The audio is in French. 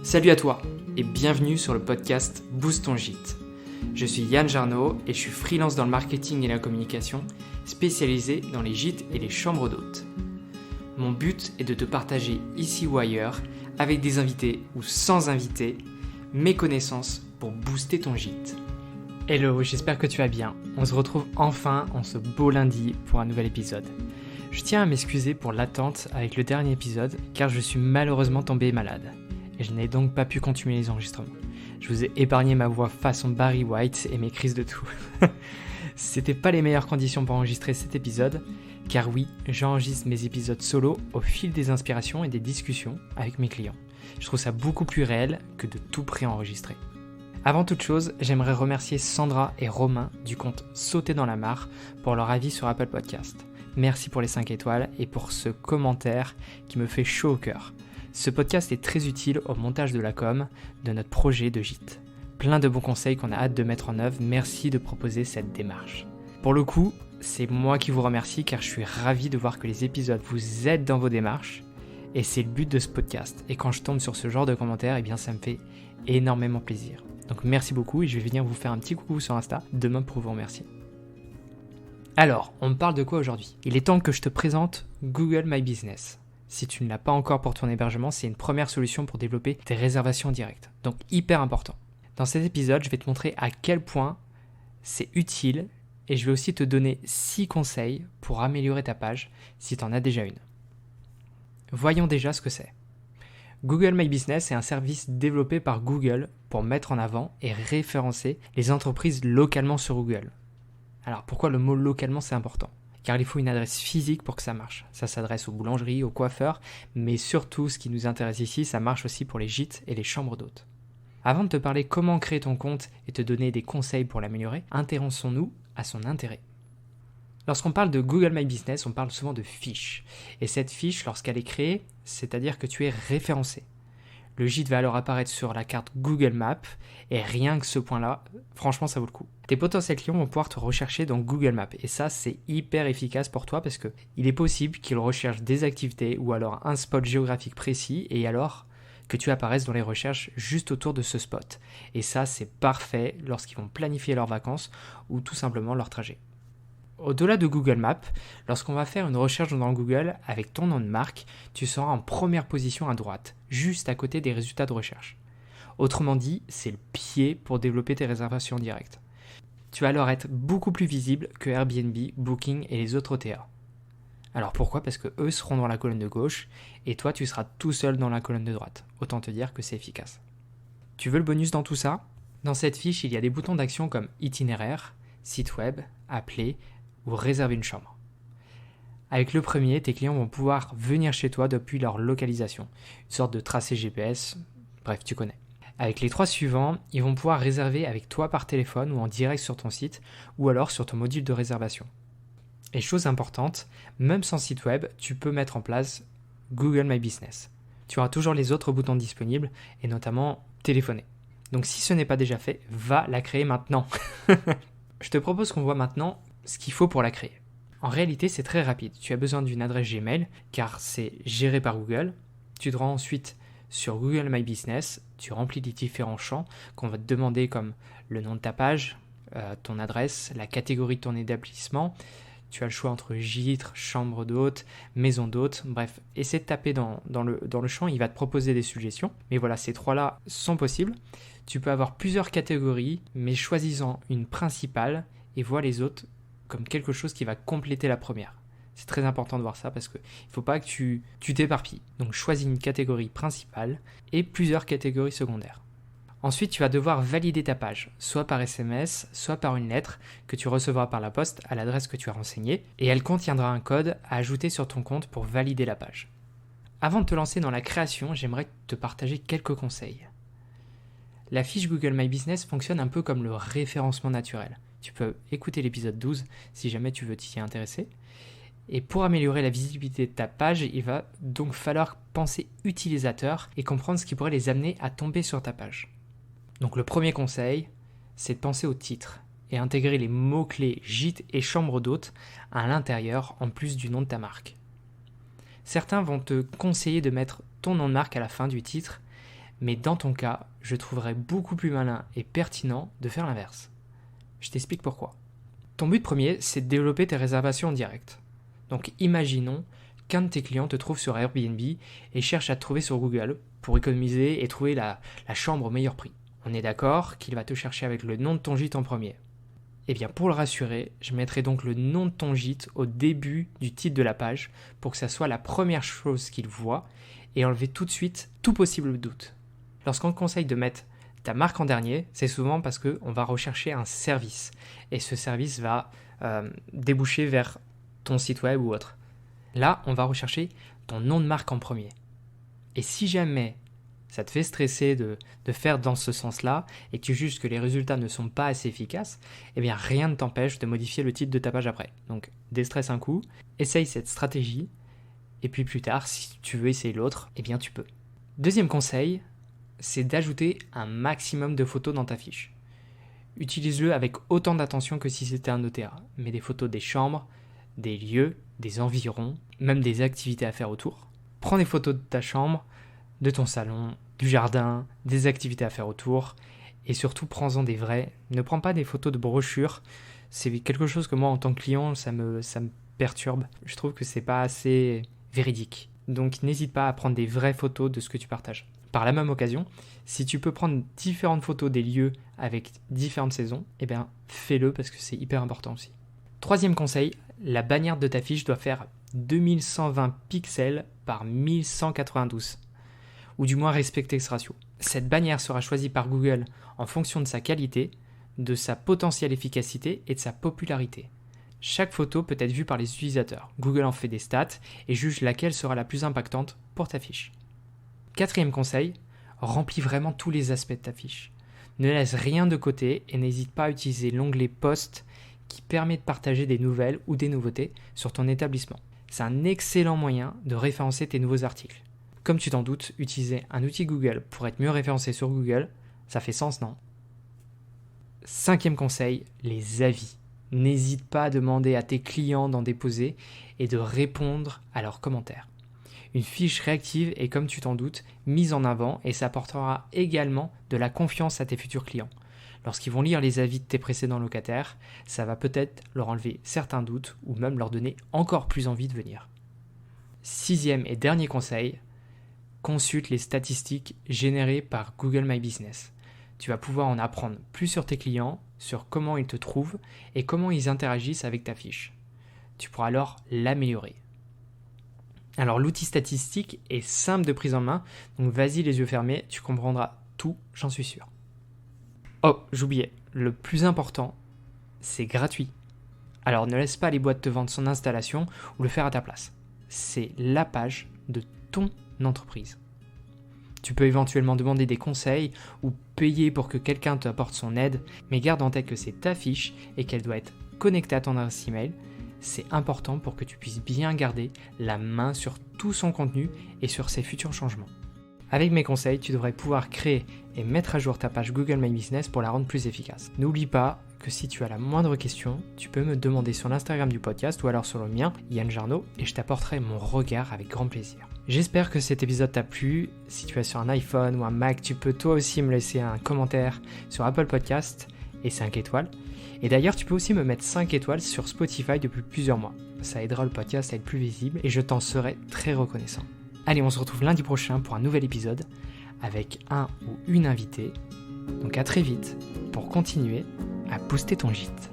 Salut à toi et bienvenue sur le podcast Boost ton gîte. Je suis Yann Jarno et je suis freelance dans le marketing et la communication, spécialisé dans les gîtes et les chambres d'hôtes. Mon but est de te partager ici ou ailleurs, avec des invités ou sans invités, mes connaissances pour booster ton gîte. Hello, j'espère que tu vas bien. On se retrouve enfin en ce beau lundi pour un nouvel épisode. Je tiens à m'excuser pour l'attente avec le dernier épisode car je suis malheureusement tombé malade. Et je n'ai donc pas pu continuer les enregistrements. Je vous ai épargné ma voix façon Barry White et mes crises de toux. C'était pas les meilleures conditions pour enregistrer cet épisode, car oui, j'enregistre mes épisodes solo au fil des inspirations et des discussions avec mes clients. Je trouve ça beaucoup plus réel que de tout pré-enregistrer. Avant toute chose, j'aimerais remercier Sandra et Romain du compte Sauter dans la mare pour leur avis sur Apple Podcast. Merci pour les 5 étoiles et pour ce commentaire qui me fait chaud au cœur. Ce podcast est très utile au montage de la com de notre projet de gîte. Plein de bons conseils qu'on a hâte de mettre en œuvre, merci de proposer cette démarche. Pour le coup, c'est moi qui vous remercie car je suis ravi de voir que les épisodes vous aident dans vos démarches et c'est le but de ce podcast. Et quand je tombe sur ce genre de commentaires, eh bien ça me fait énormément plaisir. Donc merci beaucoup et je vais venir vous faire un petit coucou sur Insta demain pour vous remercier. Alors, on me parle de quoi aujourd'hui ? Il est temps que je te présente Google My Business. Si tu ne l'as pas encore pour ton hébergement, c'est une première solution pour développer tes réservations directes. Donc hyper important. Dans cet épisode, je vais te montrer à quel point c'est utile et je vais aussi te donner 6 conseils pour améliorer ta page si tu en as déjà une. Voyons déjà ce que c'est. Google My Business est un service développé par Google pour mettre en avant et référencer les entreprises localement sur Google. Alors pourquoi le mot localement c'est important ? Car il faut une adresse physique pour que ça marche. Ça s'adresse aux boulangeries, aux coiffeurs, mais surtout ce qui nous intéresse ici, ça marche aussi pour les gîtes et les chambres d'hôtes. Avant de te parler comment créer ton compte et te donner des conseils pour l'améliorer, intéressons-nous à son intérêt. Lorsqu'on parle de Google My Business, on parle souvent de fiche. Et cette fiche, lorsqu'elle est créée, c'est-à-dire que tu es référencé. Le gîte va alors apparaître sur la carte Google Maps et rien que ce point-là, franchement, ça vaut le coup. Tes potentiels clients vont pouvoir te rechercher dans Google Maps et ça, c'est hyper efficace pour toi parce que il est possible qu'ils recherchent des activités ou alors un spot géographique précis et alors que tu apparaisses dans les recherches juste autour de ce spot. Et ça, c'est parfait lorsqu'ils vont planifier leurs vacances ou tout simplement leur trajet. Au-delà de Google Maps, lorsqu'on va faire une recherche dans Google avec ton nom de marque, tu seras en première position à droite, juste à côté des résultats de recherche. Autrement dit, c'est le pied pour développer tes réservations directes. Tu vas alors être beaucoup plus visible que Airbnb, Booking et les autres OTA. Alors pourquoi ? Parce que eux seront dans la colonne de gauche et toi tu seras tout seul dans la colonne de droite. Autant te dire que c'est efficace. Tu veux le bonus dans tout ça ? Dans cette fiche, il y a des boutons d'action comme itinéraire, site web, appeler ou réserver une chambre. Avec le premier, tes clients vont pouvoir venir chez toi depuis leur localisation, une sorte de tracé GPS, bref, tu connais. Avec les 3 suivants, ils vont pouvoir réserver avec toi par téléphone ou en direct sur ton site ou alors sur ton module de réservation. Et chose importante, même sans site web, tu peux mettre en place Google My Business. Tu auras toujours les autres boutons disponibles et notamment téléphoner. Donc si ce n'est pas déjà fait, va la créer maintenant. Je te propose qu'on voit maintenant ce qu'il faut pour la créer. En réalité, c'est très rapide. Tu as besoin d'une adresse Gmail car c'est géré par Google. Tu te rends ensuite sur Google My Business, tu remplis les différents champs qu'on va te demander comme le nom de ta page, ton adresse, la catégorie de ton établissement. Tu as le choix entre gîte, chambre d'hôte, maison d'hôte, bref. Essaie de taper dans le champ, il va te proposer des suggestions. Mais voilà, ces 3-là sont possibles. Tu peux avoir plusieurs catégories, mais choisis-en une principale et vois les autres comme quelque chose qui va compléter la première. C'est très important de voir ça parce qu'il ne faut pas que tu t'éparpilles. Donc choisis une catégorie principale et plusieurs catégories secondaires. Ensuite, tu vas devoir valider ta page, soit par SMS, soit par une lettre que tu recevras par la poste à l'adresse que tu as renseignée et elle contiendra un code à ajouter sur ton compte pour valider la page. Avant de te lancer dans la création, j'aimerais te partager quelques conseils. La fiche Google My Business fonctionne un peu comme le référencement naturel. Tu peux écouter l'épisode 12 si jamais tu veux t'y intéresser. Et pour améliorer la visibilité de ta page, il va donc falloir penser utilisateur et comprendre ce qui pourrait les amener à tomber sur ta page. Donc le premier conseil, c'est de penser au titre et intégrer les mots-clés gîte et chambre d'hôte à l'intérieur en plus du nom de ta marque. Certains vont te conseiller de mettre ton nom de marque à la fin du titre, Mais dans ton cas, je trouverais beaucoup plus malin et pertinent de faire l'inverse. Je t'explique pourquoi. Ton but premier, c'est de développer tes réservations en direct. Donc imaginons qu'un de tes clients te trouve sur Airbnb et cherche à te trouver sur Google pour économiser et trouver la chambre au meilleur prix. On est d'accord qu'il va te chercher avec le nom de ton gîte en premier. Eh bien pour le rassurer, je mettrai donc le nom de ton gîte au début du titre de la page pour que ça soit la première chose qu'il voit et enlever tout de suite tout possible doute. Lorsqu'on te conseille de mettre ta marque en dernier, c'est souvent parce qu'on va rechercher un service et ce service va déboucher vers ton site web ou autre. Là, on va rechercher ton nom de marque en premier. Et si jamais ça te fait stresser de faire dans ce sens-là et que tu juges que les résultats ne sont pas assez efficaces, eh bien rien ne t'empêche de modifier le titre de ta page après. Donc déstresse un coup, essaye cette stratégie et puis plus tard, si tu veux essayer l'autre, eh bien tu peux. Deuxième conseil, c'est d'ajouter un maximum de photos dans ta fiche. Utilise-le avec autant d'attention que si c'était un OTA, mais des photos des chambres, des lieux, des environs, même des activités à faire autour. Prends des photos de ta chambre, de ton salon, du jardin, des activités à faire autour, et surtout prends-en des vraies. Ne prends pas des photos de brochures, c'est quelque chose que moi en tant que client, ça me perturbe. Je trouve que c'est pas assez véridique. Donc n'hésite pas à prendre des vraies photos de ce que tu partages. Par la même occasion, si tu peux prendre différentes photos des lieux avec différentes saisons, eh bien fais-le parce que c'est hyper important aussi. Troisième conseil, la bannière de ta fiche doit faire 2120 pixels par 1192, ou du moins respecter ce ratio. Cette bannière sera choisie par Google en fonction de sa qualité, de sa potentielle efficacité et de sa popularité. Chaque photo peut être vue par les utilisateurs. Google en fait des stats et juge laquelle sera la plus impactante pour ta fiche. Quatrième conseil, remplis vraiment tous les aspects de ta fiche. Ne laisse rien de côté et n'hésite pas à utiliser l'onglet Post qui permet de partager des nouvelles ou des nouveautés sur ton établissement. C'est un excellent moyen de référencer tes nouveaux articles. Comme tu t'en doutes, utiliser un outil Google pour être mieux référencé sur Google, ça fait sens, non ? Cinquième conseil, les avis. N'hésite pas à demander à tes clients d'en déposer et de répondre à leurs commentaires. Une fiche réactive est, comme tu t'en doutes, mise en avant et ça apportera également de la confiance à tes futurs clients. Lorsqu'ils vont lire les avis de tes précédents locataires, ça va peut-être leur enlever certains doutes ou même leur donner encore plus envie de venir. Sixième et dernier conseil, consulte les statistiques générées par Google My Business. Tu vas pouvoir en apprendre plus sur tes clients, sur comment ils te trouvent et comment ils interagissent avec ta fiche. Tu pourras alors l'améliorer. Alors l'outil statistique est simple de prise en main, donc vas-y les yeux fermés, tu comprendras tout, j'en suis sûr. Oh, j'oubliais, le plus important, c'est gratuit. Alors ne laisse pas les boîtes te vendre son installation ou le faire à ta place. C'est la page de ton entreprise. Tu peux éventuellement demander des conseils ou payer pour que quelqu'un t'apporte son aide, mais garde en tête que c'est ta fiche et qu'elle doit être connectée à ton adresse email. C'est important pour que tu puisses bien garder la main sur tout son contenu et sur ses futurs changements. Avec mes conseils, tu devrais pouvoir créer et mettre à jour ta page Google My Business pour la rendre plus efficace. N'oublie pas que si tu as la moindre question, tu peux me demander sur l'Instagram du podcast ou alors sur le mien, Yann Jarno, et je t'apporterai mon regard avec grand plaisir. J'espère que cet épisode t'a plu. Si tu es sur un iPhone ou un Mac, tu peux toi aussi me laisser un commentaire sur Apple Podcast et 5 étoiles. Et d'ailleurs, tu peux aussi me mettre 5 étoiles sur Spotify depuis plusieurs mois. Ça aidera le podcast à être plus visible et je t'en serai très reconnaissant. Allez, on se retrouve lundi prochain pour un nouvel épisode avec un ou une invitée. Donc à très vite pour continuer à booster ton gîte.